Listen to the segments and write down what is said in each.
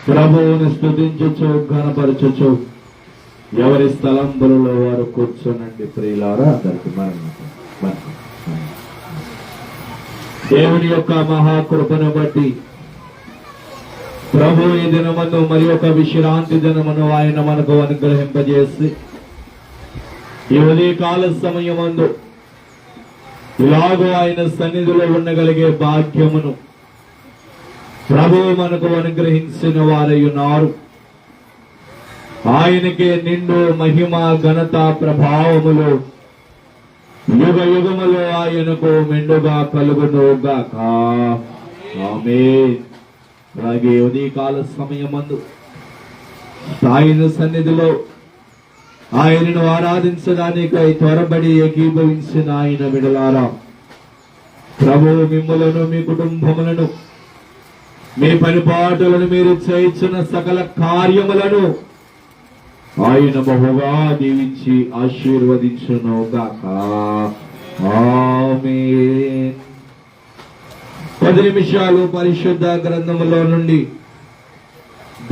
ప్రభువుని స్తుతించుచు ఘనపరచుచు ఎవరి స్థలంబులలో వారు కూర్చోనండి. ప్రియులారా, అందరికి దేవుని యొక్క మహాకృపను బట్టి ప్రభు ఈ దినమును మరి ఒక విశ్రాంతి దినమును ఆయన మనకు అనుగ్రహింపజేసి ఈ ఉదయకాల సమయమందు ఇలాగో ఆయన సన్నిధిలో ఉండగలిగే భాగ్యమును ప్రభువు మనకు అనుగ్రహించిన వారై ఉన్నారు. ఆయనకే నిండు మహిమ ఘనత ప్రభావములు యుగ యుగములో ఆయనకు మెండుగా కలుగును గాక. ఆమేన్. అలాగే ఉదయకాల సమయమందు ఆయన సన్నిధిలో ఆయనను ఆరాధించడానికై త్వరబడి ఏకీభవించిన ఆయన విడలారా, ప్రభువు మిమ్ములను మీ కుటుంబములను మీ పరిపాటులను మీరు చేయించిన సకల కార్యములను ఆయన బహుగా దీవించి ఆశీర్వదించును గాక. ఆమేన్. 10 నిమిషాలు పరిశుద్ధ గ్రంథములో నుండి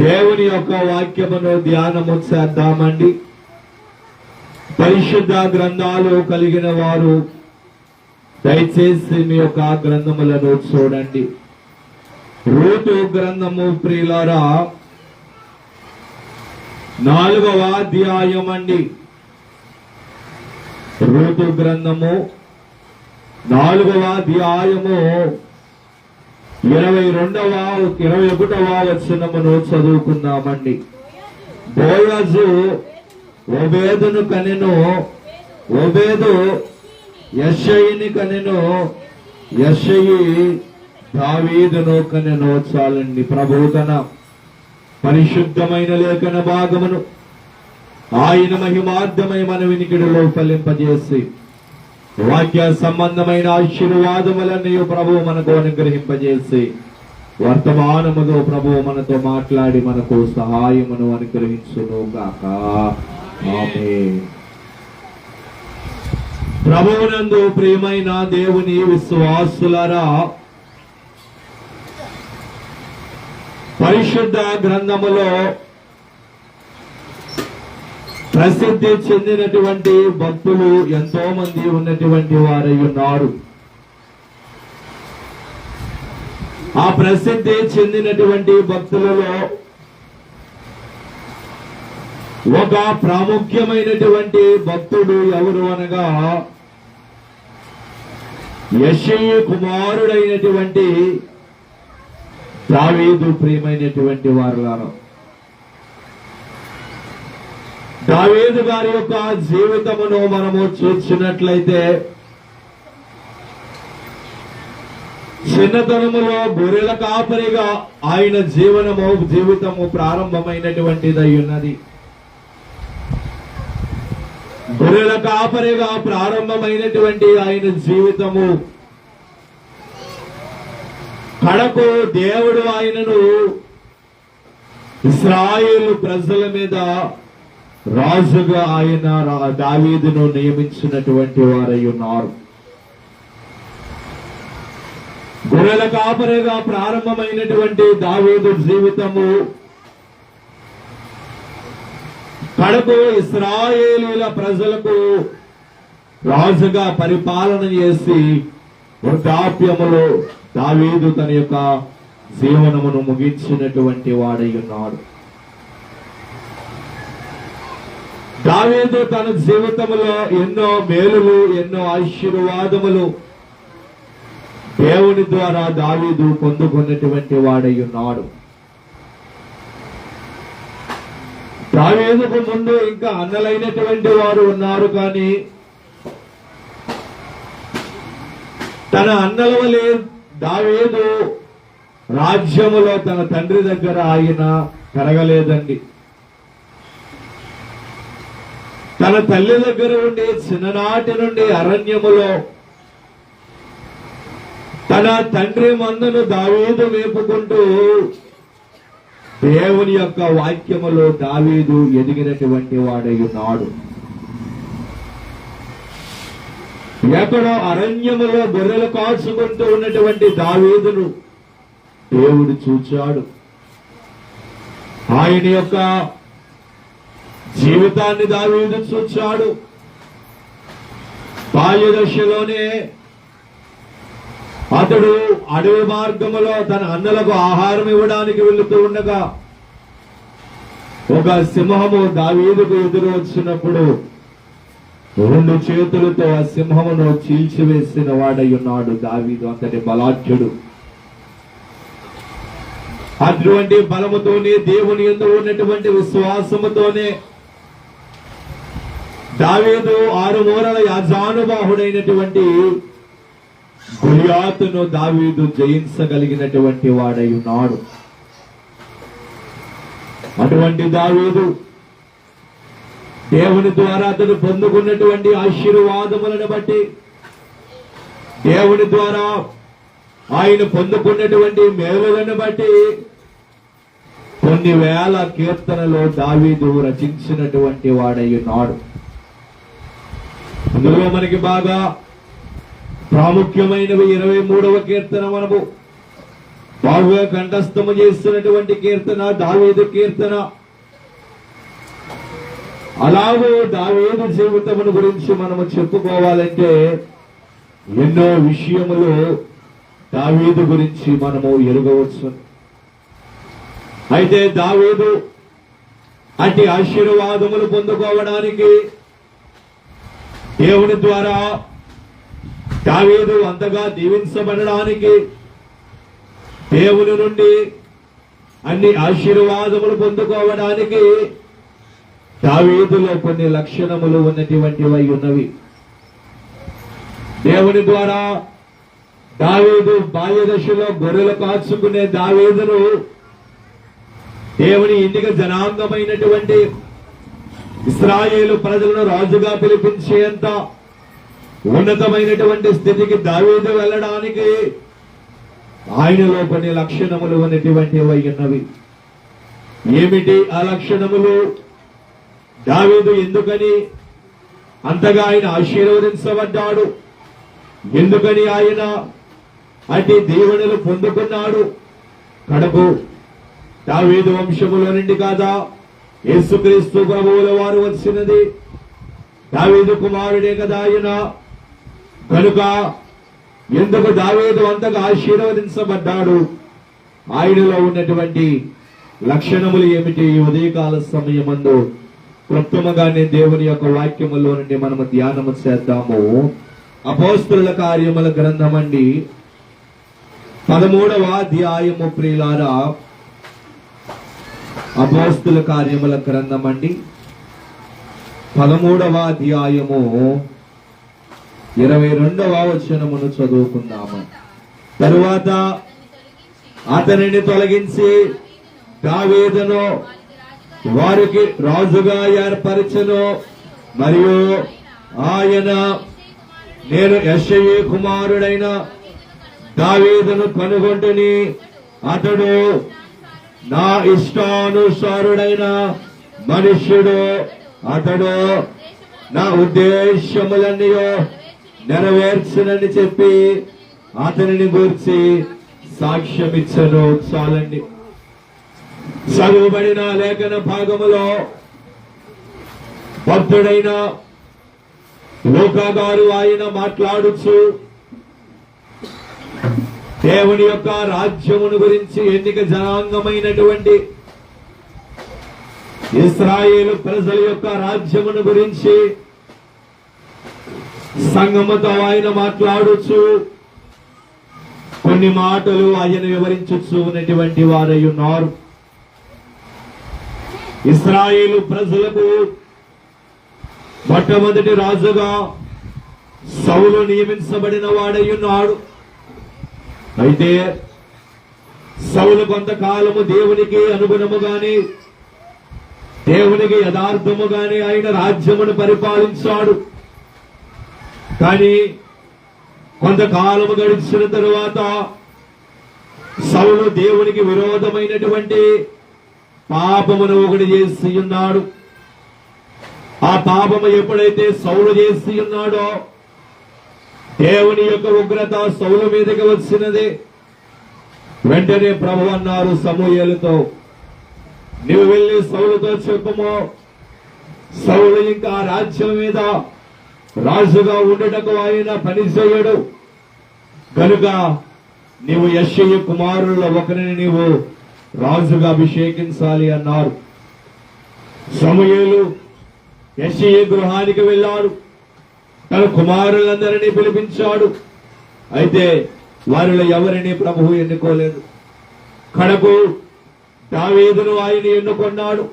దేవుని యొక్క వాక్యమును ధ్యానము చేద్దామండి. పరిశుద్ధ గ్రంథాలు కలిగిన వారు దయచేసి మీ యొక్క గ్రంథములను చూడండి. రూతు గ్రంథము ప్రియులారా 4వ అధ్యాయం అండి. రూతు గ్రంథము 4వ అధ్యాయము 21వ వచనమును చదువుకుందామండి. బోయజు ఓబేదును కనెను, ఓబేదు యెషయిని కనెను, యెషయి దావీదును కనెను. చాలండి. ప్రభువు తన పరిశుద్ధమైన లేఖన భాగమును ఆయన మహిమార్థమై మన వినికిడిలో ఫలింపజేసి వాక్య సంబంధమైన ఆశీర్వాదములన్నీ ప్రభువు మనకు అనుగ్రహింపజేసి వర్తమానములో ప్రభువు మనతో మాట్లాడి మనకు సహాయమును అనుగ్రహించును గాక. ఆమేన్. ప్రభువునందు ప్రియమైన దేవుని విశ్వాసులారా, పరిశుద్ధ గ్రంథములో ప్రసిద్ధి చెందినటువంటి భక్తులు ఎంతో మంది ఉన్నటువంటి వారై ఉన్నారు. ఆ ప్రసిద్ధి చెందినటువంటి భక్తులలో ఒక ప్రాముఖ్యమైనటువంటి భక్తుడు ఎవరు అనగా యెషయి కుమారుడైనటువంటి దావీదు. ప్రియమైనటువంటి వారులారా, దావీదు గారి యొక్క జీవితమును మనము చూసినట్లయితే చిన్నతనములో గొర్రెల కాపరిగా ఆయన జీవితము ప్రారంభమైనటువంటిదై ఉన్నది. గొర్రెల కాపరిగా ప్రారంభమైనటువంటి ఆయన జీవితము కడకు దేవుడు ఆయనను ఇశ్రాయేలు ప్రజల మీద రాజుగా ఆయన దావీదును నియమించినటువంటి వారై ఉన్నారు. గొర్రెల కాపరిగా ప్రారంభమైనటువంటి దావీదు జీవితము కడకు ఇశ్రాయేలీల ప్రజలకు రాజుగా పరిపాలన చేసి వృద్ధాప్యములో దావీదు తన యొక్క జీవనమును ముగించినటువంటి వాడై ఉన్నాడు. దావీదు తన జీవితంలో ఎన్నో మేలులు, ఎన్నో ఆశీర్వాదములు దేవుని ద్వారా దావీదు పొందుకున్నటువంటి వాడై ఉన్నాడు. దావీదుకు ముందు ఇంకా అన్నలైనటువంటి వారు ఉన్నారు, కానీ తన అన్నల వలె దావీదు రాజ్యములో తన తండ్రి దగ్గర ఆయన పెరగలేదండి. తన తల్లి దగ్గర ఉండి చిన్ననాటి నుండి అరణ్యములో తన తండ్రి మందను దావీదు మేపుకుంటూ దేవుని యొక్క వాక్యములో దావీదు ఎదిగినటువంటి వాడై ఉన్నాడు. ఎక్కడో అరణ్యములో గొర్రెలు కాచుకుంటూ ఉన్నటువంటి దావీదును దేవుడు చూచాడు. ఆయన యొక్క జీవితాన్ని దావీదు చూచాడు. బాల్య దశలోనే అతడు అడవి మార్గములో తన అన్నలకు ఆహారం ఇవ్వడానికి వెళుతూ ఉండగా ఒక సింహము దావీదుకు ఎదురు వచ్చినప్పుడు 2 చేతులతో ఆ సింహమును చీల్చివేసిన వాడై ఉన్నాడు దావీదు. అతడి బలాఢ్యుడు. అటువంటి బలముతోనే, దేవుని యందు ఉన్నటువంటి విశ్వాసముతోనే దావీదు 6 మూరల యాజానుబాహుడైనటువంటి గొలియాతును దావీదు జయించగలిగినటువంటి వాడై ఉన్నాడు. అటువంటి దావీదు దేవుని ద్వారా అతను పొందుకున్నటువంటి ఆశీర్వాదములను బట్టి, దేవుని ద్వారా ఆయన పొందుకున్నటువంటి మేలులను బట్టి కొన్ని వేల కీర్తనలో దావీదు రచించినటువంటి వాడై ఉన్నాడు. అందులో మనకి బాగా ప్రాముఖ్యమైనవి 23వ కీర్తన మనము బాగా కంఠస్థము చేస్తున్నటువంటి కీర్తన దావీదు కీర్తన. అలాగే దావీదు జీవితమును గురించి మనము చెప్పుకోవాలంటే ఎన్నో విషయములు దావీదు గురించి మనము ఎరుగవచ్చు. అయితే దావీదు అట్టి ఆశీర్వాదములు పొందుకోవడానికి దేవుని ద్వారా దావీదు అంతగా దీవించబడడానికి దేవుని నుండి అన్ని ఆశీర్వాదములు పొందుకోవడానికి దావీదులో కొన్ని లక్షణములు ఉన్నటువంటివై ఉన్నవి. దేవుని ద్వారా దావీదు బాల్య దశలో గొర్రెలు కాచుకునే దావీదును దేవుని ఎన్నిక జనాంగమైనటువంటి ఇశ్రాయేలు ప్రజలను రాజుగా పిలిపించేంత ఉన్నతమైనటువంటి స్థితికి దావీదు వెళ్ళడానికి ఆయనలో కొన్ని లక్షణములు ఉన్నటువంటివై ఉన్నవి. ఏమిటి ఆ లక్షణములు? దావీదు ఎందుకని అంతగా ఆయన ఆశీర్వదించబడ్డాడు? ఎందుకని ఆయన అట్టి దీవెనలు పొందుకున్నాడు? కడకు దావీదు వంశములో నుండి కాదా యేసుక్రీస్తు ప్రభువుల వారు వచ్చినది? దావీదు కుమారుడే కదా ఆయన. కనుక ఎందుకు దావీదు అంతగా ఆశీర్వదించబడ్డాడు? ఆయనలో ఉన్నటువంటి లక్షణములు ఏమిటి? ఈ ఉదయకాల సమయమందు క్లుప్తముగానే దేవుని యొక్క వాక్యములో నుండి మనము ధ్యానము చేద్దాము. అపోస్తలుల కార్యముల గ్రంథమండి 13వ అధ్యాయము. ప్రియులారా, అపోస్తలుల కార్యముల గ్రంథమండి 13వ అధ్యాయము 22వ వచనమును చదువుకుందాము. తరువాత అతనిని తొలగించి దావీదును వారికి రాజుగా ఏర్పరచెను. మరియు ఆయన, నేను యెష్షయి కుమారుడైన దావీదును కనుగొంటిని, అతడు నా ఇష్టానుసారుడైన మనుష్యుడు, అతడు నా ఉద్దేశములన్నీ నెరవేర్చునని చెప్పి అతనిని గూర్చి సాక్ష్యమిచ్చను. చాలండి. చదువుబడిన లేఖన భాగములో భక్తుడైన లూకా గారు ఆయన మాట్లాడుచు దేవుని యొక్క రాజ్యమును గురించి, ఎన్నిక జనాంగమైనటువంటి ఇశ్రాయేలు ప్రజల యొక్క రాజ్యమును గురించి సంఘముతో ఆయన మాట్లాడుచు కొన్ని మాటలు ఆయన వివరించు ఉన్నటువంటి వారై ఉన్నారు. ఇశ్రాయేలు ప్రజలకు మొట్టమొదటి రాజుగా సౌలు నియమించబడిన వాడై ఉన్నాడు. అయితే సౌలు కొంతకాలము దేవునికి అనుగుణముగానే, దేవునికి యథార్థముగానే ఆయన రాజ్యమును పరిపాలించాడు. కానీ కొంతకాలము గడిచిన తరువాత సౌలు దేవునికి విరోధమైనటువంటి పాపమును ఒకటి చేసి ఉన్నాడు. ఆ పాపము ఎప్పుడైతే సౌలు చేసి ఉన్నాడో దేవుని యొక్క ఉగ్రత సౌలు మీదకి వచ్చినది. వెంటనే ప్రభువు అన్నారు సమూయేలుతో, నీవు వెళ్ళి సౌలుతో చెప్పుము, సౌలు ఇంకా రాజ్యం మీద రాజుగా ఉండటకు ఆయన పని చేయడు కనుక నీవు యెష్షయి కుమారుల ఒకరిని నీవు రాజుగా అభిషేకించాలి అన్నారు. సమూయేలు యెష్షయి గృహానికి వెళ్ళాడు. తన కుమారులందరినీ పిలిపించాడు. అయితే వారిలో ఎవరిని ప్రభువు ఎన్నుకోలేదు. కడకు దావీదును ఆయన ఎన్నుకొన్నాడు.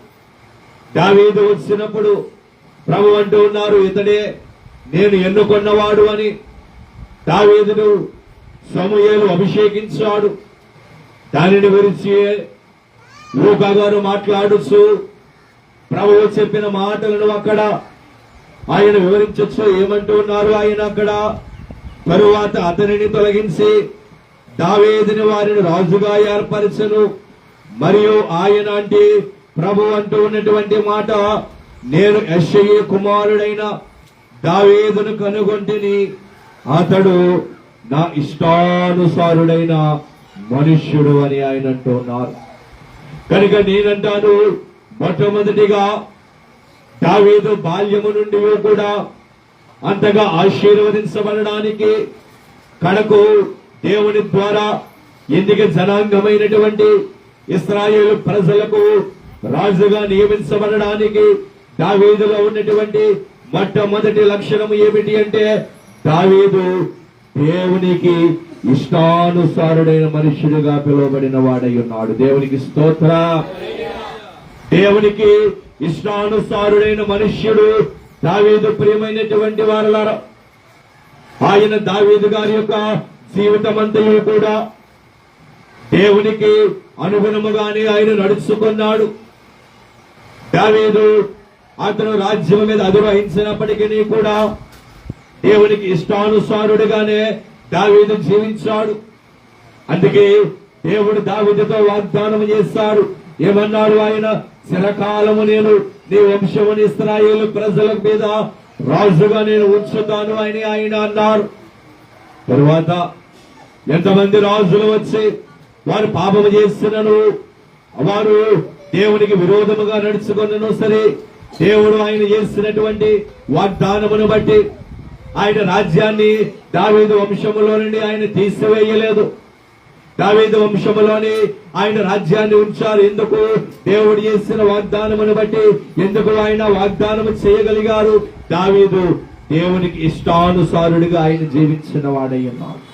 దావీదు వచ్చినప్పుడు ప్రభు అంటూ ఉన్నారు, ఇతడే నేను ఎన్నుకొన్నవాడు అని. దావీదును సమూయేలు అభిషేకించాడు. దానిని గురించి లూకా గారు మాట్లాడుచు ప్రభువు చెప్పిన మాటలను అక్కడ ఆయన వివరించచ్చు. ఏమంటూ ఉన్నారు ఆయన అక్కడ, తరువాత అతనిని తొలగించి దావీదుని వారిని రాజుగా ఏర్పరచను. మరియు ఆయన అంటే ప్రభు అంటూ ఉన్నటువంటి మాట, నేను యెష్షయి కుమారుడైన దావీదును కనుగొంటిని, అతడు నా ఇష్టానుసారుడైన మనుష్యుడు అని ఆయన అంటూ ఉన్నారు. కనుక నేనంటాను, మొట్టమొదటిగా దావీదు బాల్యము నుండి కూడా అంతగా ఆశీర్వదించబడడానికి కడకు దేవుని ద్వారా ఎందుకు జనాంగమైనటువంటి ఇశ్రాయేలు ప్రజలకు రాజుగా నియమించబడడానికి దావీదులో ఉన్నటువంటి మొట్టమొదటి లక్షణం ఏమిటి అంటే, దావీదు దేవునికి ఇష్టానుసారుడైన మనుష్యుడిగా పిలువబడిన వాడై ఉన్నాడు. దేవునికి స్తోత్ర. దేవునికి ఇష్టానుసారుడైన మనుష్యుడు దావీదు. ప్రియమైనటువంటి వారలారా, ఆయన దావీదు గారి యొక్క జీవితమంతయు కూడా దేవునికి అనుగుణముగానే ఆయన నడుచుకున్నాడు. దావీదు అతను రాజ్యం మీద అధిరోహించినప్పటికీ కూడా దేవునికి ఇష్టానుసారుడిగానే దావీదు జీవించాడు. అందుకే దేవుడు దావీదుతో వాగ్దానం చేశాడు. ఏమన్నాడు ఆయన, చిరకాలము నేను నీ వంశముని ఇశ్రాయేలు ప్రజల మీద రాజుగా నేను ఉంచుతాను అని ఆయన అన్నారు. తరువాత ఎంతమంది రాజులు వచ్చి వారు పాపము చేస్తున్నను, వారు దేవునికి విరోధముగా నడుచుకున్నను సరే, దేవుడు ఆయన చేసినటువంటి వాగ్దానమును బట్టి ఆయన రాజ్యాన్ని దావీదు వంశములో నుండి ఆయన తీసివేయలేదు. దావీదు వంశములోని ఆయన రాజ్యాన్ని ఉంచారు. ఎందుకు? దేవుడు చేసిన వాగ్దానమును బట్టి. ఎందుకు ఆయన వాగ్దానము చేయగలిగారు? దావీదు దేవునికి ఇష్టానుసారుడిగా ఆయన జీవించిన వాడై ఉన్నాడు.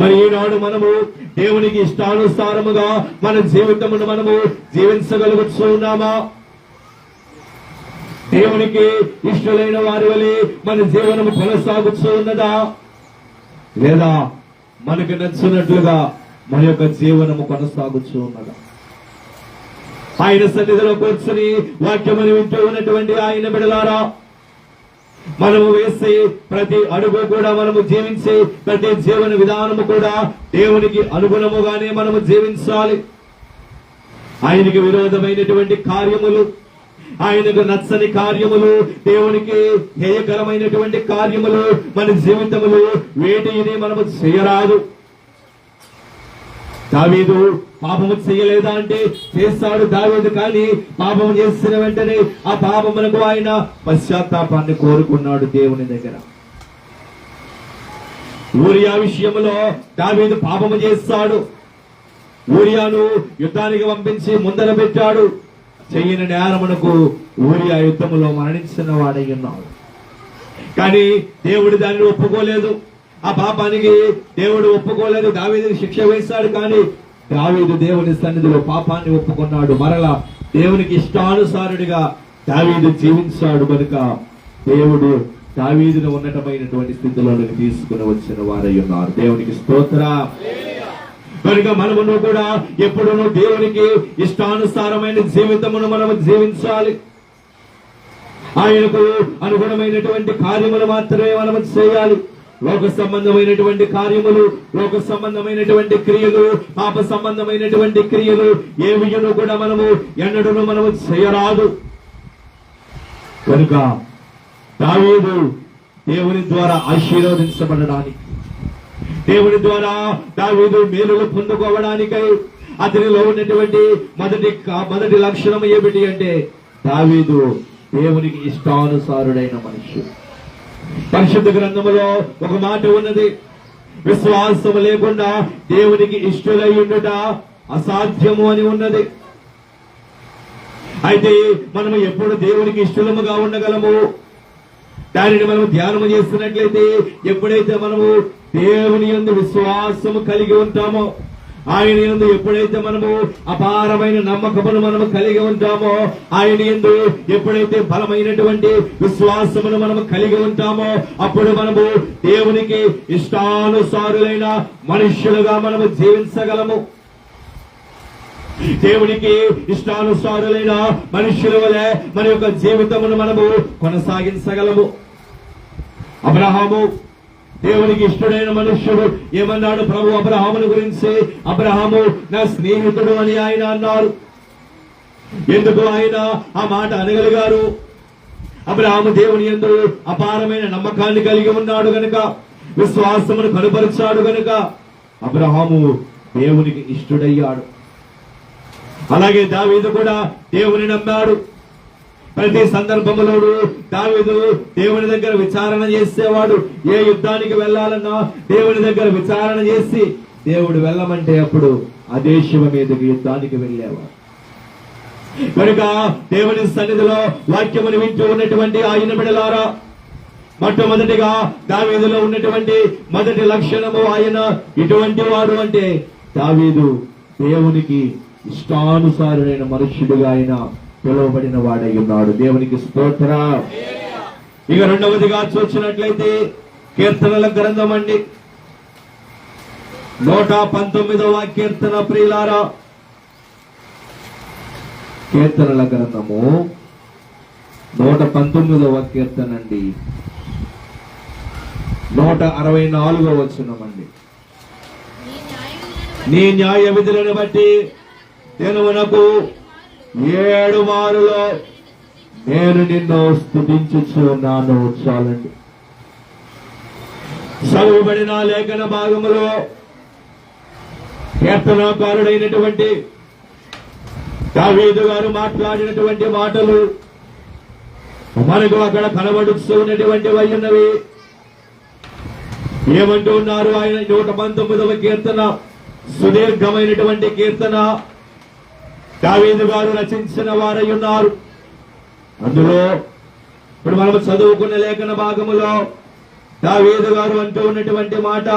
మరి ఈనాడు మనము దేవునికి ఇష్టానుసారముగా మన జీవితమును మనము జీవించగలుగుతున్నామా? దేవునికి ఇష్టలైన వారి వలె మన జీవనము కొనసాగుతూ ఉన్నదా? లేదా మనకు నచ్చినట్లుగా మన యొక్క జీవనము కొనసాగుతూ ఉన్నదా? ఆయన సన్నిధిలో కూర్చొని వాక్యమును వింటూ ఉన్నటువంటి ఆయన బిడ్డలారా, మనము వేసే ప్రతి అడుగు కూడా, మనము జీవించే ప్రతి జీవన విధానము కూడా దేవునికి అనుగుణముగానే మనము జీవించాలి. ఆయనకి విరోధమైనటువంటి కార్యములు, ఆయనకు నచ్చని కార్యములు, దేవునికి హేయకరమైనటువంటి కార్యములు మన జీవితములు వేటిని మనము చేయరాదు. దావీదు పాపము చేయలేదా అంటే చేస్తాడు దావీదు. కానీ పాపము చేసిన వెంటనే ఆ పాపమునకు ఆయన పశ్చాత్తాపాన్ని కోరుకున్నాడు దేవుని దగ్గర. ఊరియా విషయంలో దావీదు పాపము చేస్తాడు. ఊరియాను యుద్ధానికి పంపించి ముందర పెట్టాడు. చెయ్యని నేరమునకు ఊరియా యుద్ధములో మరణించిన వాడై ఉన్నాడు. కానీ దేవుడు దానిని ఒప్పుకోలేదు. ఆ పాపానికి దేవుడు ఒప్పుకోలేదు. దావీదుకి శిక్ష వేశాడు. కానీ దావీదు దేవుని సన్నిధిలో పాపాన్ని ఒప్పుకున్నాడు. మరలా దేవునికి ఇష్టానుసారుడిగా దావీదు జీవించాడు. కనుక దేవుడు దావీదును ఉన్నతమైనటువంటి స్థితిలోనికి తీసుకుని వచ్చిన వారై ఉన్నారు. దేవునికి స్తోత్ర. కనుక మనమును కూడా ఎప్పుడూ దేవునికి ఇష్టానుసారమైన జీవితమును మనము జీవించాలి. ఆయనకు అనుగుణమైనటువంటి కార్యములు మాత్రమే మనము చేయాలి. లోక సంబంధమైనటువంటి కార్యములు, లోక సంబంధమైనటువంటి క్రియలు, పాప సంబంధమైనటువంటి క్రియలు ఏవియును కూడా మనము ఎన్నడూ మనము చేయరాదు. కనుక దావీదు దేవుని ద్వారా ఆశీర్వదించబడడానికి, దేవుని ద్వారా దావీదు మేలులు పొందుకోవడానికై అతనిలో ఉన్నటువంటి మొదటి లక్షణం ఏమిటి అంటే దావీదు దేవునికి ఇష్టానుసారుడైన మనిషి. పరిశుద్ధ గ్రంథములో ఒక మాట ఉన్నది, విశ్వాసం లేకుండా దేవునికి ఇష్టలై ఉండుట అసాధ్యము అని ఉన్నది. అయితే మనము ఎప్పుడు దేవునికి ఇష్టముగా ఉండగలము? దానిని మనం ధ్యానము చేస్తున్నట్లయితే ఎప్పుడైతే మనము దేవుని యందు విశ్వాసము కలిగి ఉంటామో, ఆయన యందు ఎప్పుడైతే మనము అపారమైన నమ్మకమును మనము కలిగి ఉంటామో, ఆయన యందు ఎప్పుడైతే బలమైనటువంటి విశ్వాసమును మనము కలిగి ఉంటామో, అప్పుడు మనము దేవునికి ఇష్టానుసారులైన మనుష్యులుగా మనము జీవించగలము. దేవునికి ఇష్టానుసారులైన మనుష్యుల వలె మన యొక్క జీవితమును మనము కొనసాగించగలము. అబ్రహాము దేవునికి ఇష్టడైన మనుష్యుడు. ఏమన్నాడు ప్రభు అబ్రహాముని గురించి? అబ్రహాము నా స్నేహితుడు అని ఆయన అన్నారు. ఎందుకు ఆయన ఆ మాట అనగలిగారు? అబ్రహాము దేవుని యందు అపారమైన నమ్మకాన్ని కలిగి ఉన్నాడు గనుక, విశ్వాసమును కనుపరిచాడు గనుక అబ్రహాము దేవునికి ఇష్టడయ్యాడు. అలాగే దావీదు కూడా దేవుని నమ్మాడు. ప్రతి సందర్భంలోనూ దావీదు దేవుని దగ్గర విచారణ చేసేవాడు. ఏ యుద్ధానికి వెళ్లాలన్నా దేవుని దగ్గర విచారణ చేసి దేవుడు వెళ్ళమంటే అప్పుడు అదే శివ మీదకి యుద్ధానికి వెళ్లేవాడు. కనుక దేవుని సన్నిధిలో వాక్యమును వింటూ ఉన్నటువంటి ఆయన బిడ్డలారా, మొట్టమొదటిగా దావీదులో ఉన్నటువంటి మొదటి లక్షణము ఆయన ఇటువంటి వాడు అంటే దావీదు దేవునికి ఇష్టానుసారుడైన మనుష్యుడిగా ఆయన పిలువబడిన వాడై ఉన్నాడు. దేవునికి స్తోత్రం. ఇక రెండవదిగా చూసినట్లయితే కీర్తనల గ్రంథం అండి, 119వ కీర్తన. ప్రియులారా, కీర్తనల గ్రంథము 119వ కీర్తన అండి, 164వ వచనం అండి. నీ న్యాయ విధులను బట్టి దినమునకు 7 మారులో నేను నిన్ను స్తుతించుచున్నాను. చాలండి. చదువుబడిన లేఖన భాగములో కీర్తనాకారుడైనటువంటి దావీదు గారు మాట్లాడినటువంటి మాటలు మనకు అక్కడ కనబడుతూ ఉన్నటువంటివి ఉన్నవి. ఏమంటూ ఉన్నారు ఆయన? 119వ కీర్తన సుదీర్ఘమైనటువంటి కీర్తన దావీదు గారు రచించిన వారై ఉన్నారు. అందులో ఇప్పుడు మనం చదువుకున్న లేఖన భాగములో దావీదు గారు అంటూ ఉన్నటువంటి మాట,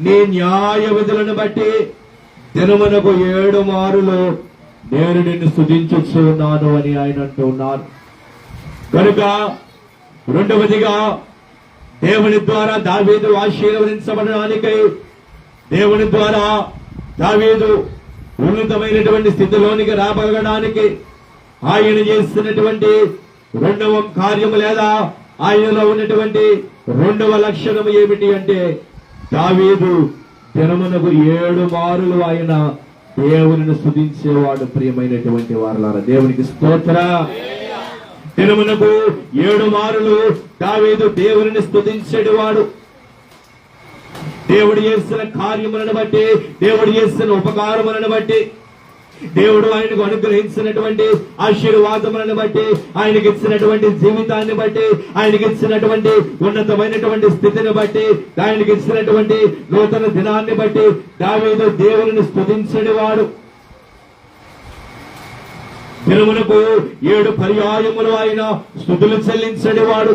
నీ న్యాయ విధులను బట్టి దినమునకు 7 మారులు నేను నిన్ను స్తుతించుచున్నాను అని ఆయన అంటూ ఉన్నారు. కనుక రెండవదిగా దేవుని ద్వారా దావీదు ఆశీర్వదించబడడానికై, దేవుని ద్వారా దావీదు ఉన్నతమైనటువంటి స్థితిలోనికి రాబడడానికి ఆయన చేస్తున్నటువంటి రెండవ కార్యము లేదా ఆయనలో ఉన్నటువంటి రెండవ లక్షణం ఏమిటి అంటే దావీదు దినమునకు 7 మారులు ఆయన దేవుని స్తుతించేవాడు. ప్రియమైనటువంటి వారలారా, దేవునికి స్తోత్రం. దినమునకు 7 మారులు దావీదు దేవుని స్తుతించేవాడు. దేవుడు చేసిన కార్యములను బట్టి, దేవుడు చేసిన ఉపకారములను బట్టి, దేవుడు ఆయనకు అనుగ్రహించినటువంటి ఆశీర్వాదములను బట్టి, ఆయనకి ఇచ్చినటువంటి జీవితాన్ని బట్టి, ఆయనకి ఇచ్చినటువంటి ఉన్నతమైనటువంటి స్థితిని బట్టి, ఆయనకి ఇచ్చినటువంటి నూతన దినాన్ని బట్టి దావీదు దేవుని స్తుతించేవాడు. దినమునకు 7 పర్యాయములు ఆయన స్తుతులు చెల్లించేవాడు.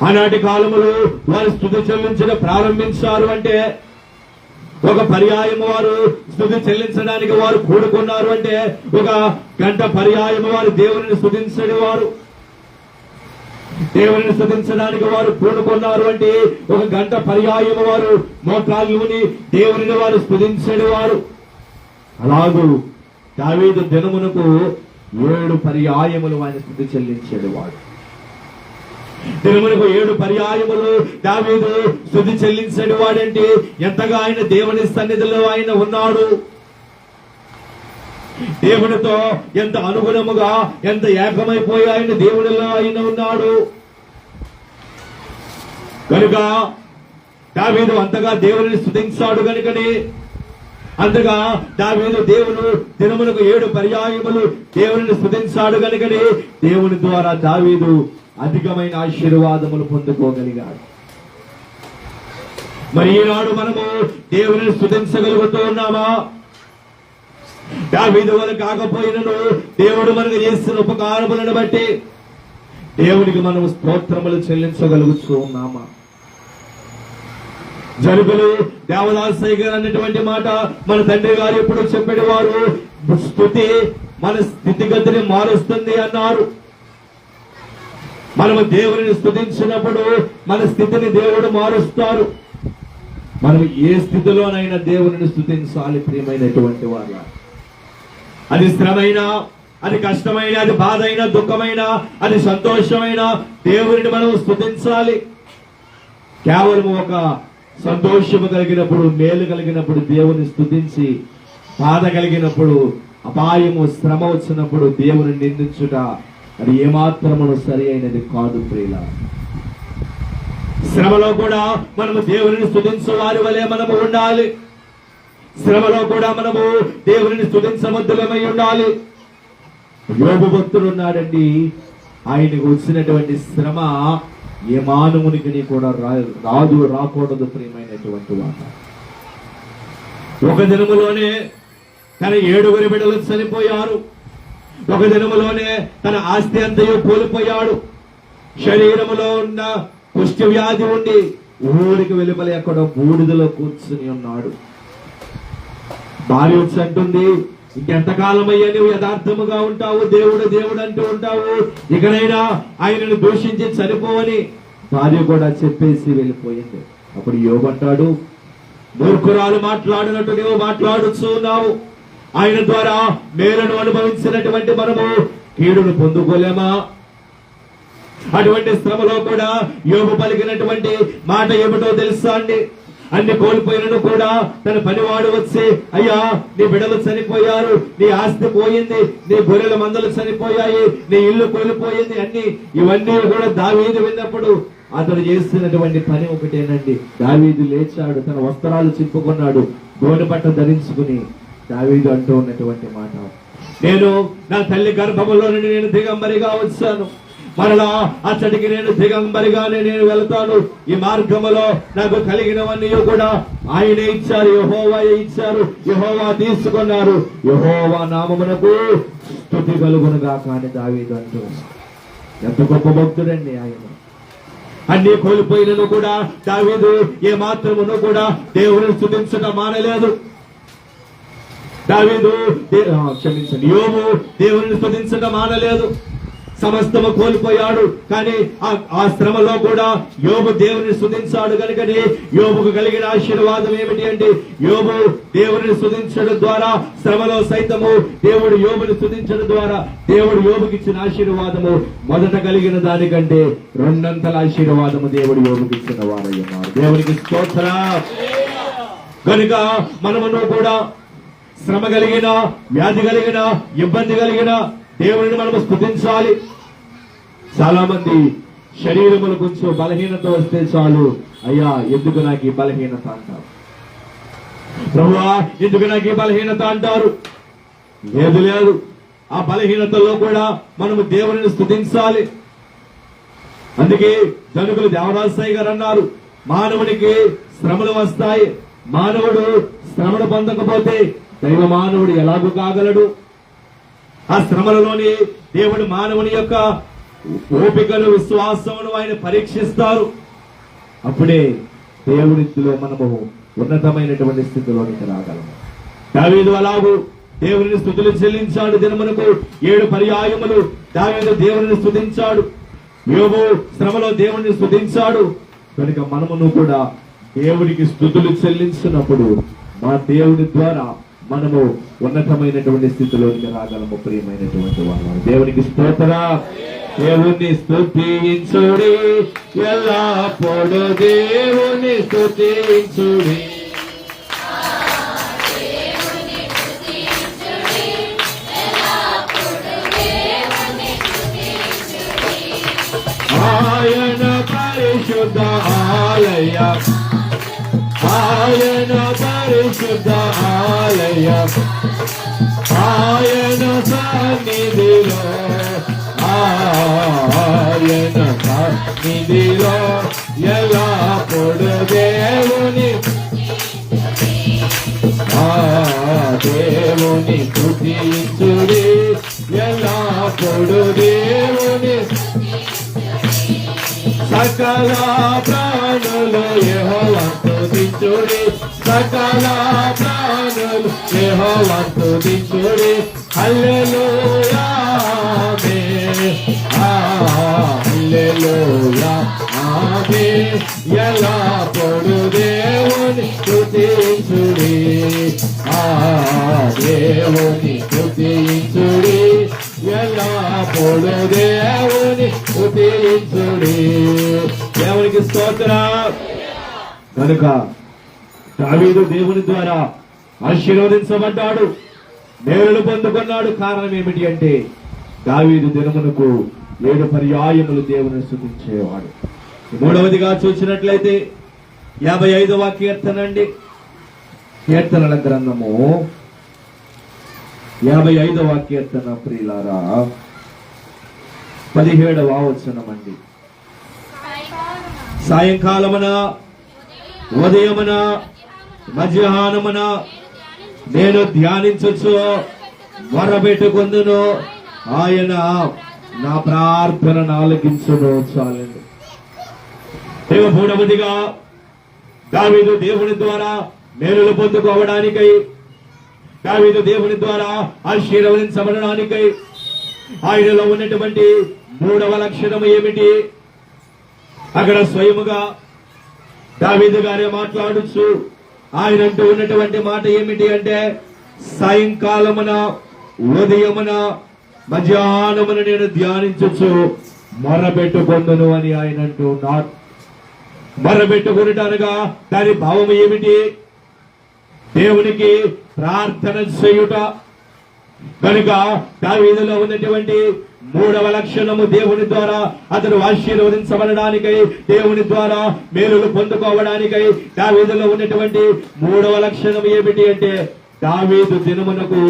ఆనాటి కాలములో వారు స్తుతి చెల్లించడం ప్రారంభించారు అంటే, ఒక పర్యాయము వారు స్తుతి చెల్లించడానికి వారు కూడుకున్నారు అంటే 1 గంట పర్యాయము వారు దేవుని స్తుతించేవారు. దేవుని స్తుతించడానికి వారు కూడుకున్నారు అంటే 1 గంట పర్యాయము వారు మోకాళ్ళుని దేవుని వారు స్తుతించేవారు. అలాగూ దావీదు దినమునకు 7 పర్యాయములు ఆయన స్తుతి చెల్లించేవాడు. దినమునకు 7 పర్యాయములు దావీదు స్తుతి చెల్లించని వాడంటే ఎంతగా ఆయన దేవుని సన్నిధిలో ఆయన ఉన్నాడు. దేవునితో ఎంత అనుగుణముగా, ఎంత ఏకమైపోయి ఆయన దేవునిలో ఆయన ఉన్నాడు. కనుక దావీదు అంతగా దేవుని స్తుతించాడు గనుకనే, అంతగా దావీదు దేవుడు దినములకు 7 పర్యాయములు దేవుని స్తుతించాడు గనుకనే దేవుని ద్వారా దావీదు అధికమైన ఆశీర్వాదములు పొందుకోగలిగాడు. మరి ఈనాడు మనము దేవుని స్తుతించగలుగుతూ ఉన్నామా? దావీదు వల్ల కాకపోయినను దేవుడు మనకు చేసిన ఉపకారములను బట్టి దేవునికి మనము స్తోత్రములు చెల్లించగలుగుతూ ఉన్నామా? జరుగులు దేవదాసయ్య గారు అన్నటువంటి మాట మన తండ్రి గారు ఎప్పుడు చెప్పేవారు, స్తుతి మన స్థితిగతిని మారుస్తుంది అన్నారు. మనము దేవుని స్తుతించినప్పుడు మన స్థితిని దేవుడు మారుస్తారు. మనం ఏ స్థితిలోనైనా దేవుని స్తుతించాలి ప్రియమైనటువంటి వాళ్ళ. అది శ్రమైనా, అది కష్టమైన, అది బాధ అయినా, దుఃఖమైన, అది సంతోషమైన దేవుడిని మనం స్తుతించాలి. కేవలం ఒక సంతోషము కలిగినప్పుడు, మేలు కలిగినప్పుడు దేవుని స్తుతించి, బాధ కలిగినప్పుడు, అపాయము, శ్రమ వచ్చినప్పుడు దేవుని నిందించుట అది ఏమాత్రమును సరి అయినది కాదు ప్రియుల. శ్రమలో కూడా మనము దేవుని స్తుతించే వారి వలె మనము ఉండాలి. శ్రమలో కూడా మనము దేవుని స్తుతించబద్ధులమై ఉండాలి. యోబు భక్తుడు ఉన్నాడండి, ఆయనకు వచ్చినటువంటి శ్రమ ఏ మానవునికి కూడా రాకూడదు ప్రియమైనటువంటి వాట. ఒక దినములోనే తన 7 బిడ్డలు చనిపోయారు. ఒక దినములోనే తన ఆస్తి అంతయు కోల్పోయాడు. శరీరములో ఉన్న కుష్టి వ్యాధి ఉండి ఊరికి వెలుపల ఎక్కడో బూడిదలో కూర్చుని ఉన్నాడు. భార్య వచ్చి అంటుంది, ఇంకెంతకాలం అయ్యా నువ్వు యథార్థముగా ఉంటావు, దేవుడు దేవుడు అంటూ ఉంటావు, ఇకనైనా ఆయనను దూషించి చనిపోవని భార్య కూడా చెప్పేసి వెళ్ళిపోయింది. అప్పుడు యోబు అంటాడు, మూర్ఖురాలు మాట్లాడినట్టు నువ్వు మాట్లాడుతున్నావు. ఆయన ద్వారా మేలును అనుభవించినటువంటి మనము కీడును పొందుకోలేమా? అటువంటి శ్రమలో కూడా యోబు పలికినటువంటి మాట ఏమిటో తెలుసా అండి? అన్ని కోల్పోయినను కూడా తన పనివాడు వచ్చి, అయ్యా నీ బిడ్డలు చనిపోయారు, నీ ఆస్తి పోయింది, నీ గొర్రెల మందలు చనిపోయాయి, నీ ఇల్లు కోల్పోయింది, ఇవన్నీ కూడా దావీదు విన్నప్పుడు అతడు చేస్తున్నటువంటి పని ఒకటేనండి. దావీదు లేచాడు, తన వస్త్రాలు చింపుకున్నాడు, గోనె బట్ట ధరించుకుని దావీదు అంటూ ఉన్నటువంటి మాట, నేను నా తల్లి గర్భములో నుండి నేను దిగంబరిగా వచ్చాను, మరలా అచ్చటికి నేను దిగంబరిగానే నేను వెళ్తాను. ఈ మార్గములో నాకు కలిగినవన్నీ కూడా ఆయనే ఇచ్చారు, యెహోవా ఇచ్చారు, యెహోవా తీసుకున్నారు, యెహోవా నామమునకు స్తుతి కలుగునుగా. కానీ దావీదు అంటూ ఎంత గొప్ప భక్తుడండి ఆయన. అన్ని కోల్పోయినను కూడా దావీదు ఏ మాత్రమును కూడా దేవుని స్తుతించడం మానలేదు. దావీదు క్షమించండి, యోబు దేవుని స్తుతించడం మానలేదు. సమస్తము కోల్పోయాడు, కానీ ఆ శ్రమలో కూడా యోబు దేవుని స్తుతించాడు కనుకని యోబుకు కలిగిన ఆశీర్వాదం ఏమిటి అంటే, యోబు దేవుని స్తుతించడం ద్వారా శ్రమలో సైతము దేవుడు యోబుని స్తుతించడం ద్వారా దేవుడు యోబుకి ఇచ్చిన ఆశీర్వాదము మొదట కలిగిన దానికంటే 2 ఆశీర్వాదము దేవుడు యోబుకి ఇచ్చిన వారై ఉన్నారు. దేవునికి స్తోత్రం. కనుక మనమును కూడా శ్రమ కలిగిన, వ్యాధి కలిగిన, ఇబ్బంది కలిగిన దేవుడిని మనము స్తుతించాలి. చాలా మంది శరీరముల కొంచెం బలహీనత వస్తే చాలు, అయ్యా ఎందుకు నాకు ఈ బలహీనత అంటారు, ప్రభువా ఎందుకు నాకు ఈ బలహీనత అంటారు. లేదు లేదు, ఆ బలహీనతలో కూడా మనము దేవుడిని స్తుతించాలి. అందుకే జనుకులు దేవదాసయ్య గారు అన్నారు, మానవునికి శ్రమలు వస్తాయి, మానవుడు శ్రమను పొందకపోతే దైవ మానవుడు ఎలాగూ కాగలడు. ఆ శ్రమలలోని దేవుడు మానవుని యొక్క ఓపికను, విశ్వాసమును ఆయన పరీక్షిస్తారు. అప్పుడే దేవునిలో మనము ఉన్నతమైనటువంటి స్థితిలోనికి రాగలము. దావీదు అలాగూ దేవుని స్తుతులు చెల్లించాడు. దినమునకు 7 పర్యాయములు దావీదు దేవుని స్తుతించాడు. యోబు శ్రమలో దేవుని స్తుతించాడు. కనుక మనమును కూడా దేవునికి స్తుతులు చెల్లించినప్పుడు మా దేవుని ద్వారా మనము ఉన్నతమైనటువంటి స్థితిలోకి రాగలము. ప్రియమైనటువంటి వాళ్ళ దేవునికి స్తోత్రం. దేవుని స్తుతించుడి, ఎల్లప్పుడూ దేవుని స్తుతించుడి. ఆయన పరిశుద్ధ ఆలయ ఆయన పరిశుద్ధ ఆలయం, ఆయన సన్నిధిలో, ఆయన సన్నిధిలో ఎల్లప్పుడు దేవుని దేవుని స్తుతించుడి, ఎల్లప్పుడు దేవుని సకల ప్రాణులు యెహోవాను స్తుతించుడి, సకల ప్రాణులు యెహోవాను స్తుతించుడి. హల్లెలూయా ఆమేన్, హల్లెలూయా ఆమేన్. ఎల్లప్పుడు దేవుని స్తుతించుడి, దేవుని స్తుతించుడి, ఎల్లప్పుడు దేవుని స్తుతించుడి. దేవునికి స్తోత్రం. కనుక దావీదు దేవుని ద్వారా ఆశీర్వదించబడ్డాడు, మేలులు పొందుకున్నాడు. కారణం ఏమిటి అంటే దావీదు దినమునకు 7 పర్యాయములు దేవుని స్తుతించేవాడు. మూడవదిగా చూసినట్లయితే 55వ కీర్తన అండి. కీర్తనల గ్రంథము 55వ కీర్తన ప్రియులారా 17వ వచనం అండి. సాయంకాలమున, ఉదయమున, మధ్యాహ్నమున నేను ధ్యానించొచ్చు మొరబెట్టుకొందును, ఆయన నా ప్రార్థనను ఆలకించును. చాలండి. మూడవదిగా దావీదు దేవుని ద్వారా మేలులు పొందుకోవడానికై, దావీదు దేవుని ద్వారా ఆశీర్వదించబడడానికై ఆయనలో ఉన్నటువంటి 3వ లక్షణం ఏమిటి? అక్కడ స్వయముగా దావీదు గారే మాట్లాడుచు ఆయన అంటూ ఉన్నటువంటి మాట ఏమిటి అంటే, సాయంకాలమున, ఉదయమున, మధ్యాహ్నమున నేను ధ్యానించొచ్చు మొరబెట్టుకొందును అని ఆయన అంటూ ఉన్నాడు. మొరబెట్టుకొనుటనగా దాని భావం ఏమిటి? దేవునికి ప్రార్థన చేయుట. కనుక దావీదులో ఉన్నటువంటి 3వ లక్షణము దేవుని ద్వారా అతను ఆశీర్వదించబడడానికై, దేవుని ద్వారా మేలులు పొందుకోవడానికై దావీదులో ఉన్నటువంటి 3వ లక్షణం ఏమిటి అంటే, దావీదు దినమునకు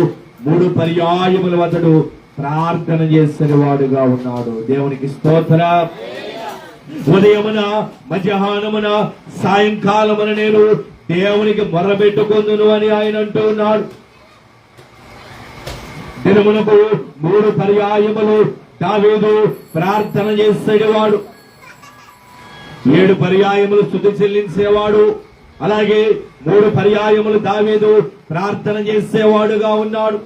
3 పర్యాయములు అతడు ప్రార్థన చేసిన వాడుగా ఉన్నాడు. దేవునికి స్తోత్రం. ఉదయమున, మధ్యాహ్నమున, సాయంకాలమున నేను దేవునికి మొర్రబెట్టుకొందును అని ఆయన అంటూ ఉన్నాడు. దినమునకు 3 పర్యాయములు దావీదు ప్రార్థన చేసేవాడు. 7 పర్యాయములు స్తుతి చెల్లించేవాడు. అలాగే 3 పర్యాయములు దావీదు ప్రార్థన చేసేవాడుగా ఉన్నాడు.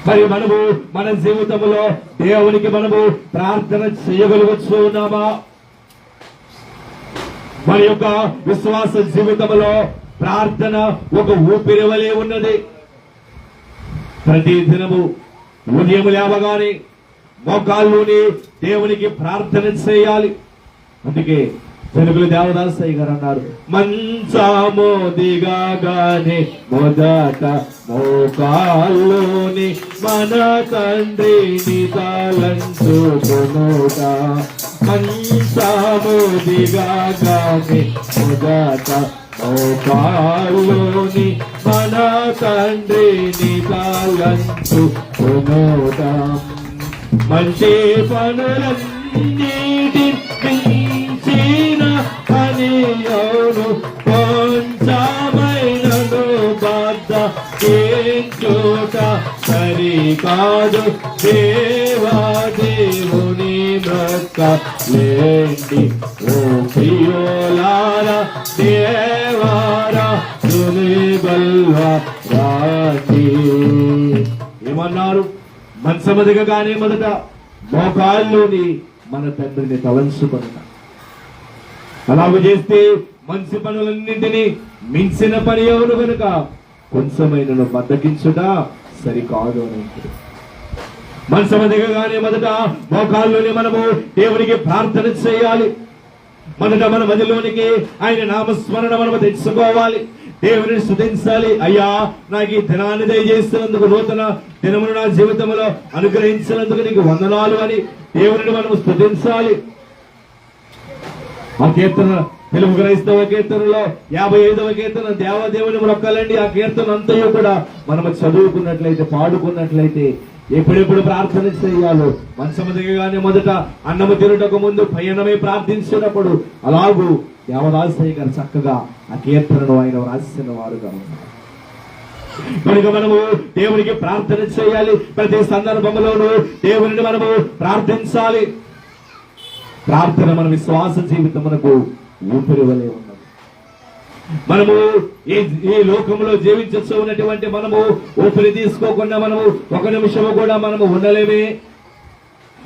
మరి మనము మన జీవితంలో దేవునికి మనము ప్రార్థన చేయగలవచ్చు ఉన్నామా? మన యొక్క విశ్వాస జీవితంలో ప్రార్థన ఒక ఊపిరి వలె ఉన్నది. ప్రతి దినము ఉదయం లేవగానే మోకాల్లోని దేవునికి ప్రార్థన చేయాలి. అందుకే తెలుగులో దేవదాసయ్య గారు అన్నారు, మంచము దిగగానే మొదట మోకాల్లోని మన తండ్రిని తలంచుకొనుట. మంచము దిగగానే మొదట మోకాల్లోని మన తండ్రిని తలంచుకొనుట. మంచి పనులన్నిటి పనియోను కొంచెమైనను బాధ చోట సరికాదు. దేవాదేవుని మొక్క లేండి ఓ ప్రియులారా, దేవారా దునిబల్వా రాతి. ఏమన్నారు? మనసము దిగగానే మొదట మోకాల్లోని మన తండ్రిని తలంచుకొనుట. అలాగూ చేస్తే మంచి పనులన్నింటినీ మించిన పని ఎవరు కనుక కొంచెమైనను బద్దకించుట సరికాదు అని. మనసము దిగగానే మొదట మోకాల్లోనే మనము దేవునికి ప్రార్థన చేయాలి. మొదట మన మదిలోనికి ఆయన నామస్మరణ మనము తెచ్చుకోవాలి. దేవుని స్తుతించాలి. అయ్యా, నాకు ఈ దినాన్ని దయచేసినందుకు, నూతన దినమును నా జీవితంలో అనుగ్రహించినందుకు నీకు వందనాలు అని దేవుని మనము స్తుతించాలి. ఆ కీర్తన తెలుగు క్రైస్తవ కీర్తనలో 55వ కీర్తన దేవదేవుని మొక్కలండి. ఆ కీర్తన అంతయు కూడా మనము చదువుకున్నట్లయితే, పాడుకున్నట్లయితే, ఎప్పుడెప్పుడు ప్రార్థన చేయాలో, మంచము దిగగానే మొదట అన్నము తినటకు ముందు పయనమై ప్రార్థించినప్పుడు అలాగూ దేవదాసయ్య గారు చక్కగా ఆ కీర్తనను ఆయన రాసిన వారుగా ఉన్నారు. కనుక మనము దేవునికి ప్రార్థన చేయాలి. ప్రతి సందర్భంలోనూ దేవుని మనము ప్రార్థించాలి. ప్రార్థన మన విశ్వాస జీవితం మనకు ఊపిరి వలె ఉన్నది. మనము ఈ లోకంలో జీవించచ్చు ఉన్నటువంటి మనము ఊపిరి తీసుకోకుండా మనము ఒక నిమిషము కూడా మనము ఉండలేమే.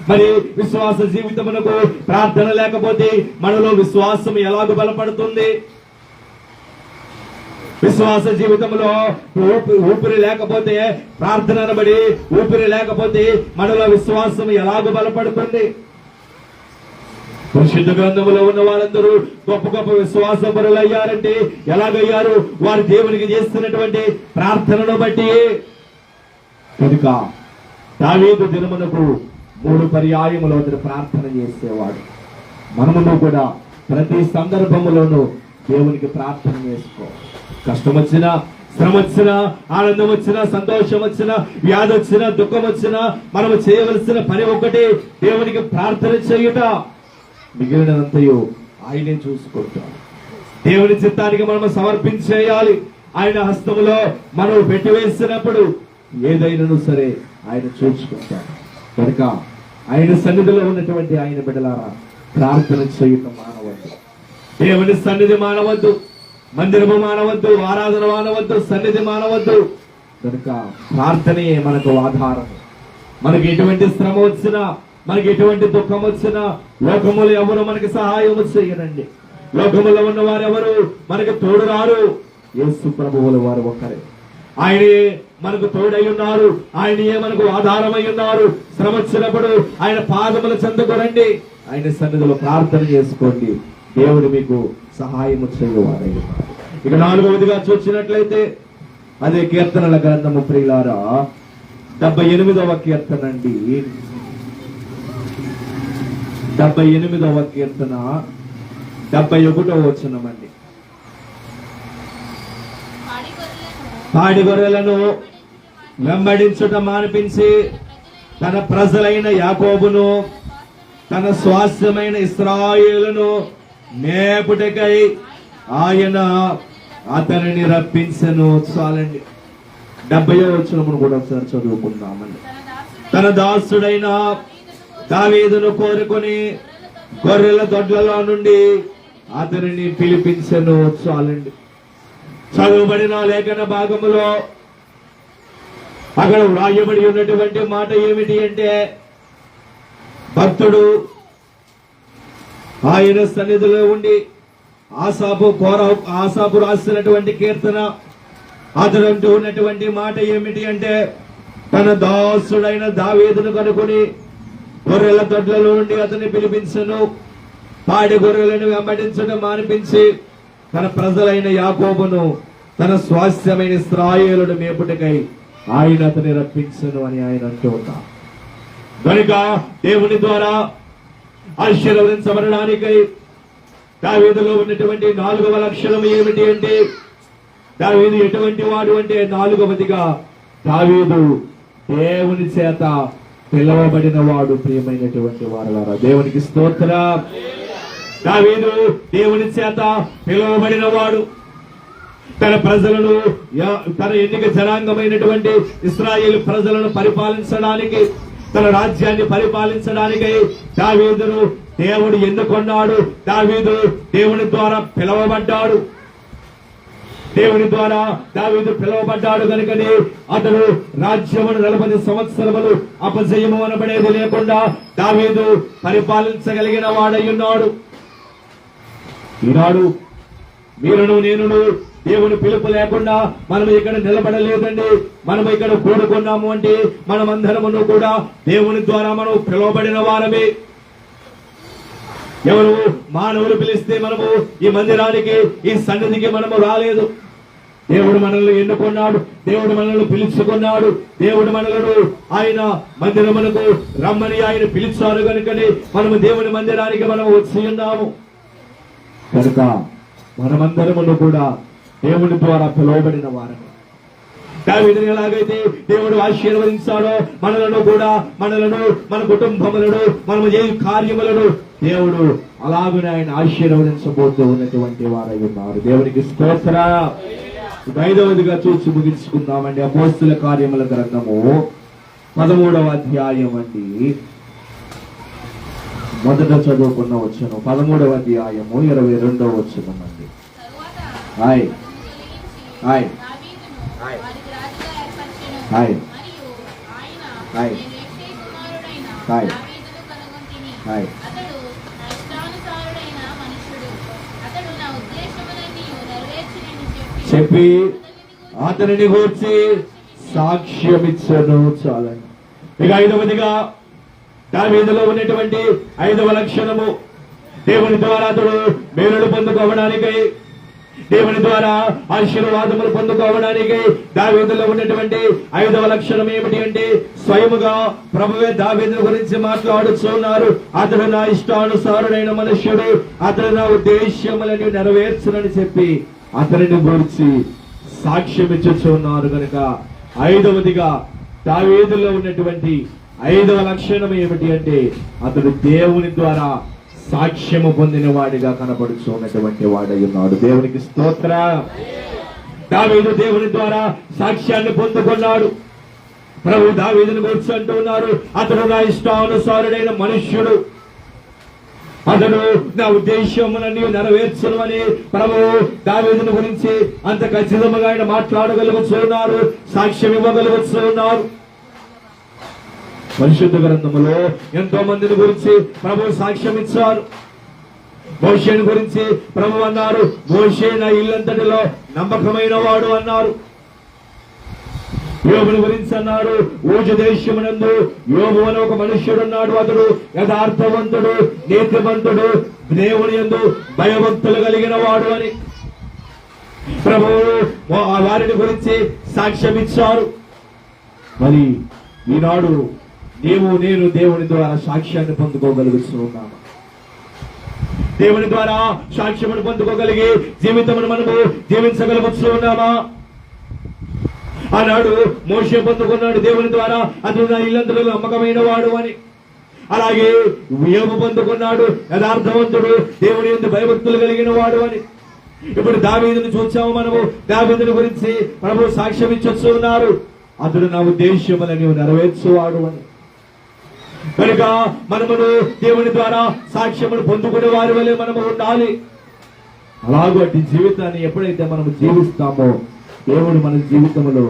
మరి విశ్వాస జీవితమునకు ప్రార్థన లేకపోతే మనలో విశ్వాసం ఎలాగ బలపడుతుంది? విశ్వాస జీవితంలో ఊపిరి లేకపోతే, ప్రార్థన అనబడి ఊపిరి లేకపోతే మనలో విశ్వాసం ఎలాగ బలపడుతుంది? పరిశుద్ధ గ్రంథములో ఉన్న వాళ్ళందరూ గొప్ప గొప్ప విశ్వాస పరులు అయ్యారంటే ఎలాగయ్యారు? వారు దేవునికి చేస్తున్నటువంటి ప్రార్థనను బట్టి. కనుక దావీదు దినమునకు 3 పర్యాయములు అతడు ప్రార్థన చేసేవాడు. మనము కూడా ప్రతి సందర్భములోనూ దేవునికి ప్రార్థన చేసుకో. కష్టం వచ్చినా, శ్రమ వచ్చినా, ఆనందం వచ్చినా, సంతోషం వచ్చినా, వ్యాధి వచ్చినా, దుఃఖం వచ్చినా మనము చేయవలసిన పని ఒకటి, దేవునికి ప్రార్థన చేయుట. మిగిలినంతయు ఆయనే చూసుకుంటాడు. దేవుని చిత్తానికి మనం సమర్పించేయాలి. ఆయన హస్తములో మనం పెట్టివేసినప్పుడు ఏదైనా సరే ఆయన చూసుకుంటాడు. కనుక ఆయన సన్నిధిలో ఉన్నటువంటి ఆయన బిడ్డలారా, ప్రార్థన చేయటం మానవద్దు. దేవుని సన్నిధి మానవద్దు, మందిరము మానవద్దు, ఆరాధన మానవద్దు, సన్నిధి మానవద్దు. కనుక ప్రార్థనయే మనకు ఆధారము. మనకి ఎటువంటి శ్రమ వచ్చినా, మనకి ఎటువంటి దుఃఖం వచ్చినా లోకములు ఎవరు మనకి సహాయం చేయరండి. లోకములో ఉన్న వారు ఎవరు మనకు తోడు రారు. యేసు ప్రభువుల వారు ఒక్కరే. ఆయనే మనకు తోడై ఉన్నారు. ఆయనయే మనకు ఆధారమై ఉన్నారు. శ్రమ వచ్చినప్పుడు ఆయన పాదముల చెందుకు రండి, ఆయన సన్నిధిలో ప్రార్థన చేసుకోండి. దేవుడు మీకు సహాయము చేయవారై. ఇక 4వదిగా చూసినట్లయితే అదే కీర్తనల గ్రంథము ప్రియులారా, 78వ కీర్తన అండి. 78వ కీర్తన 71వ వచనం అండి. పాడి గొర్రెలను వెంబడించుట మానిపించి తన ప్రజలైన యాకోబును, తన స్వాస్థ్యమైన ఇశ్రాయేలును మేపుటకై ఆయన అతనిని రప్పించెను. చాలండి. 70వ వచనమును కూడా ఒకసారి చదువుకుందామండి. తన దాసుడైన దావీదును కోరుకొని గొర్రెల దొడ్లలో నుండి అతనిని పిలిపించెను. చాలండి. చదువుబడిన లేఖన భాగములో అక్కడ వ్రాయబడి ఉన్నటువంటి మాట ఏమిటి అంటే, భక్తుడు ఆయన సన్నిధిలో ఉండి ఆసాపు రాసినటువంటి కీర్తన, అతడు అంటూ ఉన్నటువంటి మాట ఏమిటి అంటే, తన దాసుడైన దావీదును కనుకొని గొర్రెల దొడ్లలో నుండి అతన్ని పిలిపించను, పాడి గొర్రెలను వెంబడించడం మానిపించి తన ప్రజలైన యాకోబును, తన స్వాస్థ్యమైన ఇశ్రాయేలును మేపుటకై ఆయన అతన్ని రప్పించను అని ఆయన అంటూ ఉంటారు. కనుక దేవుని ద్వారా ఆశీర్వదించబడడానికై దావీదులో ఉన్నటువంటి 4వ లక్షణం ఏమిటి అంటే, దావీదు ఎటువంటి వాడు అంటే, 4వదిగా దావీదు దేవుని చేత పిలవబడిన వాడు. ప్రియమైనటువంటి వారలారా, దేవునికి స్తోత్రం. దావీదు దేవుని చేత పిలువబడిన వాడు. తన ప్రజలను, తన ఎన్నిక జనాంగమైనటువంటి ఇశ్రాయేలు ప్రజలను పరిపాలించడానికి, తన రాజ్యాన్ని పరిపాలించడానికి దావీదును దేవుడు ఎన్నుకొన్నాడు. దావీదు దేవుని ద్వారా పిలవబడ్డాడు. దేవుని ద్వారా దావీదు పిలువబడ్డాడు కనుకనే అతడు రాజ్యమును 40 సంవత్సరములు అపజయము అనబడేది లేకుండా దావీదు పరిపాలించగలిగిన వాడై ఉన్నాడు. ఈనాడు మీరును నేనును దేవుని పిలుపు లేకుండా మనం ఇక్కడ నిలబడలేదండి. మనం ఇక్కడ కూడుకున్నాము అంటే మనమందరమును కూడా దేవుని ద్వారా మనం పిలువబడిన వారమే. ఎవరు మానవులు పిలిస్తే మనము ఈ మందిరానికి, ఈ సన్నిధికి మనము రాలేదు. దేవుడు మనల్ని ఎన్నుకున్నాడు, దేవుడు మనల్ని పిలుచుకున్నాడు, దేవుడు మనలను ఆయన మందిరమునకు రమ్మని ఆయన పిలిచారు కనుకనే మనము దేవుని మందిరానికి మనం వచ్చి ఉన్నాము. కనుక మనమందరమును కూడా దేవుని ద్వారా పిలువబడిన వారమే. దావీదుని ఎలాగైతే దేవుడు ఆశీర్వదించాడో మనలను మన కుటుంబములను మనము ఏ కార్యములను దేవుడు అలాగనే ఆయన ఆశీర్వదించబోతూ ఉన్నటువంటి వారై ఉన్నారు. దేవునికి స్తోత్రం. 5వదిగా చూసి ముగించుకుందామండి. అపోస్తుల కార్యముల గ్రంథము 13వ అధ్యాయం అండి. మొదట చదువుకున్న వచ్చును 13వ అధ్యాయము 22వ వచనం అండి. Hi hi hi hi hi hi. చెప్పి అతనిని గూర్చి సాక్ష్యమిచ్చను. చాలండి. ఇక 5వదిగా దావీదులో ఉన్నటువంటి 5వ లక్షణము, దేవుని ద్వారా అతడు మేలులు పొందుకోవడానికై, దేవుని ద్వారా ఆశీర్వాదములు పొందుకోవడానికి దావీదులో ఉన్నటువంటి 5వ లక్షణం ఏమిటి అంటే, స్వయముగా ప్రభువే దావీదు గురించి మాట్లాడుతున్నారు. అతడు నా ఇష్టానుసారుడైన మనుష్యుడు, అతడు నా ఉద్దేశ్యములను నెరవేర్చునని చెప్పి అతనిని గురించి సాక్ష్యం ఇచ్చుచున్నారు. కనుక 5వదిగా దావీదులో ఉన్నటువంటి 5వ లక్షణం ఏమిటి అంటే, అతడు దేవుని ద్వారా సాక్ష్యము పొందిన వాడిగా కనపడుచున్నటువంటి వాడై ఉన్నాడు. దేవునికి స్తోత్రం. దావీదు దేవుని ద్వారా సాక్ష్యాన్ని పొందుకున్నాడు. ప్రభు దావీదుని గురించి అంటూ ఉన్నారు, అతడు నా ఇష్టానుసారుడైన మనుష్యుడు, అతడు నా ఉద్దేశ్యములన్నీ నెరవేర్చను అని ప్రభు దావీదుని గురించి అంత ఖచ్చితంగా ఆయన మాట్లాడగలుగుతున్నారు, సాక్ష్యం ఇవ్వగలుగుతున్నారు. పరిశుద్ధ గ్రంథములో ఎంతో మందిని గురించి ప్రభు సాక్ష్యం ఇచ్చారు. మోషేని గురించి ప్రభు అన్నారు, మోషే నా ఇల్లంతటిలో నమ్మకమైన వాడు అన్నారు. యోబుని గురించి అన్నారు, ఊజు దేశమునందు యోబు అని ఒక మనుష్యుడు ఉన్నాడు, అతడు యథార్థవంతుడు, నీతివంతుడు, దేవుని యందు భయభక్తులు కలిగిన వాడు అని ప్రభువు వారిని గురించి సాక్ష్యం ఇచ్చారు. మరి ఈనాడు నేను దేవుని ద్వారా సాక్ష్యాన్ని పొందుకోగలుగుతున్నాము. దేవుని ద్వారా సాక్ష్యమును పొందుకోగలిగి జీవితమును మనము జీవించగలుగుతున్నామా? ఆనాడు మోషే పొందుకున్నాడు దేవుని ద్వారా, అతడు నా ఇల్లంతలో నమ్మకమైన వాడు అని. అలాగే యోబు పొందుకున్నాడు, యథార్థవంతుడు, దేవుని యందు భయభక్తులు కలిగిన వాడు అని. ఇప్పుడు దావీదుని చూచాము మనము. దావీదుని గురించి ప్రభు సాక్ష్యం ఇచ్చొస్తున్నారు, అతడు నా ఉద్దేశ్యములను నెరవేర్చువాడు అని. కనుక మనమును దేవుని ద్వారా సాక్ష్యమును పొందుకునే వారి వల్లే మనము ఉండాలి. అలాగటి జీవితాన్ని ఎప్పుడైతే మనము జీవిస్తామో దేవుడు మన జీవితంలో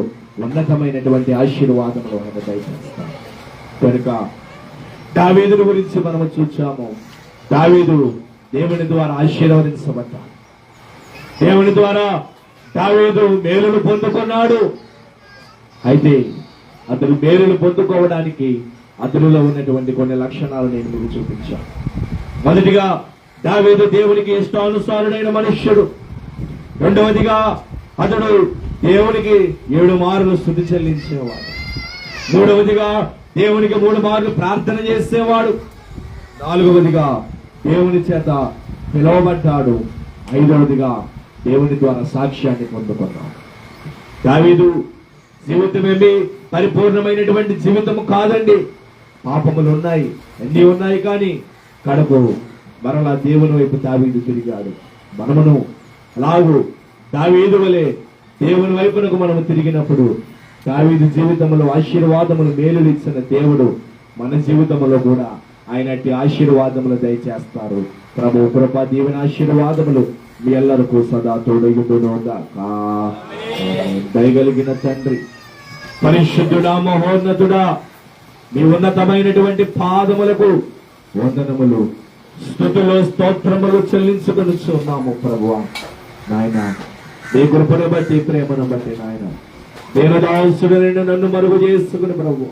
ఉన్నతమైనటువంటి ఆశీర్వాదములు మనకు దయచేస్తాడు. కనుక దావీదుని గురించి మనము చూచాము. దావీదు దేవుని ద్వారా ఆశీర్వదించబడ్డాడు. దేవుని ద్వారా దావీదు మేలును పొందుకున్నాడు. అయితే అతడు మేలును పొందుకోవడానికి అతనిలో ఉన్నటువంటి కొన్ని లక్షణాలు నేను మీకు చూపించాను. మొదటిగా దావీదు దేవునికి ఇష్టానుసారుడైన మనుష్యుడు. రెండవదిగా అతడు దేవునికి 7 మార్లు స్తుతి చెల్లించేవాడు. మూడవదిగా దేవునికి 3 మార్లు ప్రార్థన చేసేవాడు. నాలుగవదిగా దేవుని చేత పిలువబడ్డాడు. 5వదిగా దేవుని ద్వారా సాక్ష్యాన్ని పొందుకున్నాడు. దావీదు జీవితమేమి పరిపూర్ణమైనటువంటి జీవితము కాదండి. పాపములు ఉన్నాయి, అన్నీ ఉన్నాయి, కానీ కడకు మరలా దేవుని వైపు దావీదు తిరిగాడు. మనమును అలాగూ దావీదు వలె దేవుని వైపునకు మనము తిరిగినప్పుడు దావీదు జీవితంలో ఆశీర్వాదములు మేలులు ఇచ్చిన దేవుడు మన జీవితంలో కూడా ఆయనటి ఆశీర్వాదములు దయచేస్తారు. ప్రభు కృప దీవెన ఆశీర్వాదములు మీ ఎల్లరికూ సదా తోడయుండుగాక. దయగలిగిన తండ్రి, పరిశుద్ధుడా, మహోన్నతుడా, మీ ఉన్నతమైనటువంటి పాదములకు వందనములు, స్తుతులు, స్తోత్రములు చెల్లించుకొనుచున్నాము ప్రభువా. నాయన నీ కృపను బట్టి, ప్రేమను బట్టి నాయన దేవదాసుడు నన్ను మరుగు చేసుకుని ప్రభు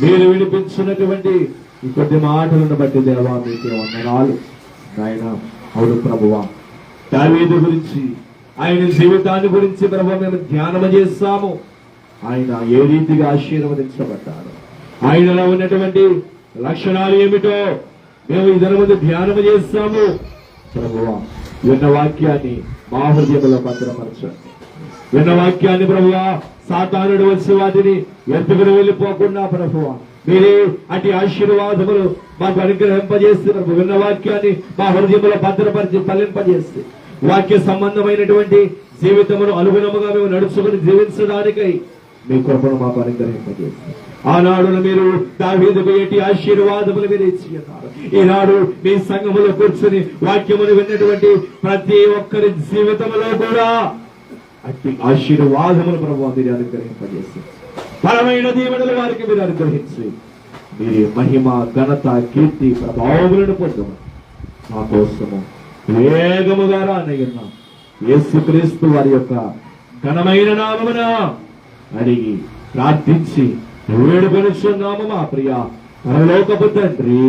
మీరు వినిపించినటువంటి ఈ కొద్ది మాటలను బట్టి దేవా మీకే వందనాలు నాయన. అవును ప్రభువా, దావీదు గురించి ఆయన జీవితాన్ని గురించి ప్రభు మేము ధ్యానము చేస్తాము. ఆయన ఏ రీతిగా ఆశీర్వదించబడ్డాడు, ఆయనలో ఉన్నటువంటి లక్షణాలు ఏమిటో మేము ఇద్దరి ముందు ధ్యానము చేస్తాము ప్రభువా. విన్న వాక్యాన్ని మా హృదయంలో భద్రపరచండి. విన్న వాక్యాన్ని ప్రభువా, సాతానుడు వచ్చి వాటిని ఎత్తుకుని వెళ్ళిపోకుండా ప్రభువా మీరే అటు ఆశీర్వాదములు మాకు అనుగ్రహింపజేస్తున్నారు. విన్న వాక్యాన్ని మా హృదయంలో భద్రపరిచి ఫలింపజేస్తే వాక్య సంబంధమైనటువంటి జీవితమును అనుగుణముగా మేము నడుచుకుని జీవించడానికై మీ కృపను మాకు అనుగ్రహింపజేస్తారు. ఆనాడు మీరు దావీదుకు ఎట్టి ఆశీర్వాదములు మీరు ఇచ్చి ఉన్నారు. ఈనాడు మీ సంఘములో కూర్చుని వాక్యమును విన్నటువంటి ప్రతి ఒక్కరి జీవితంలో కూడా అట్టి ఆశీర్వాదములు ప్రభువా మీరు అనుగ్రహింపజేసి బలమైన దీవెనలు వారికి మీరు అనుగ్రహించి మీరు మహిమ, ఘనత, కీర్తి, ప్రభావములను పొందము మా కోసము వేగముగా రానయ్యున్నాం. యేసుక్రీస్తు వారి యొక్క ఘనమైన నామమున అడిగి ప్రార్థించి వేడుకొనుచున్నాము మా ప్రియ పరలోకపు తండ్రి.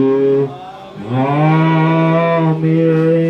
ఆమేన్.